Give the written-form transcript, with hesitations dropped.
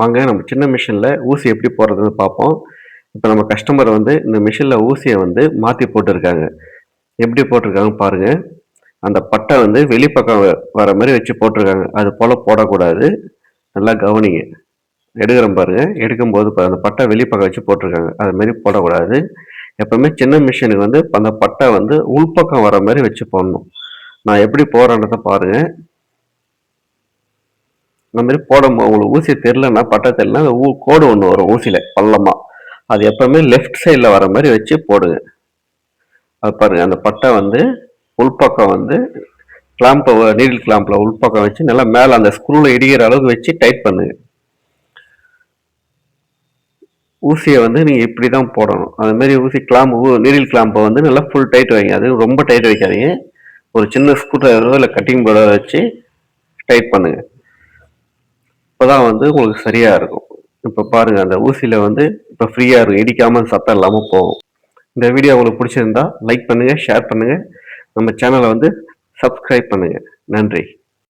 வாங்க நம்ம சின்ன மிஷினில் ஊசி எப்படி போடுறதுன்னு பார்ப்போம். இப்போ நம்ம கஸ்டமர் வந்து இந்த மிஷினில் ஊசியை வந்து மாற்றி போட்டிருக்காங்க. எப்படி போட்டிருக்காங்கன்னு பாருங்க. அந்த பட்டை வந்து வெளிப்பக்கம் வர மாதிரி வச்சு போட்டிருக்காங்க. அது போல் போடக்கூடாது. நல்லா கவனிங்க. எடுக்கிறோம் பாருங்க. எடுக்கும்போது அந்த பட்டை வெளிப்பக்கம் வச்சு போட்டிருக்காங்க. அது மாதிரி போடக்கூடாது. எப்பவுமே சின்ன மிஷினுக்கு வந்து அந்த பட்டை வந்து உள்பக்கம் வர மாதிரி வச்சு போடணும். நான் எப்படி போடுறேன்றதை பாருங்க. இந்த மாதிரி போடும்போது உங்களுக்கு ஊசி தெரிலன்னா பட்டை தெரிலனா அந்த கோடு ஒன்று வரும் ஊசியில் பள்ளமாக. அது எப்பவுமே லெஃப்ட் சைடில் வர மாதிரி வச்சு போடுங்க. அது பாருங்க, அந்த பட்டை வந்து உள்பக்கம் வந்து கிளாம்பை நீடில் கிளாம்பில் உள்பக்கம் வச்சு நல்லா மேலே அந்த ஸ்க்ரூவில் இடிக்கிற அளவுக்கு வச்சு டைட் பண்ணுங்க. ஊசியை வந்து நீங்கள் இப்படி தான் போடணும். அதுமாரி ஊசி கிளாம்பு நீடில் கிளாம்பை வந்து நல்லா ஃபுல் டைட் வைங்க. அது ரொம்ப டைட் வைக்காதீங்க. ஒரு சின்ன ஸ்க்ரூ டிரைவரோ இல்லை கட்டிங் போர்டோ வச்சு டைட் பண்ணுங்க. இப்போதான் வந்து உங்களுக்கு சரியாக இருக்கும். இப்போ பாருங்கள், அந்த ஊசியில் வந்து இப்போ ஃப்ரீயாக இருக்கும், இடிக்காமல் சத்தம் இல்லாமல் போகும். இந்த வீடியோ உங்களுக்கு பிடிச்சிருந்தா லைக் பண்ணுங்கள், ஷேர் பண்ணுங்கள். நம்ம சேனலை வந்து சப்ஸ்கிரைப் பண்ணுங்கள். நன்றி.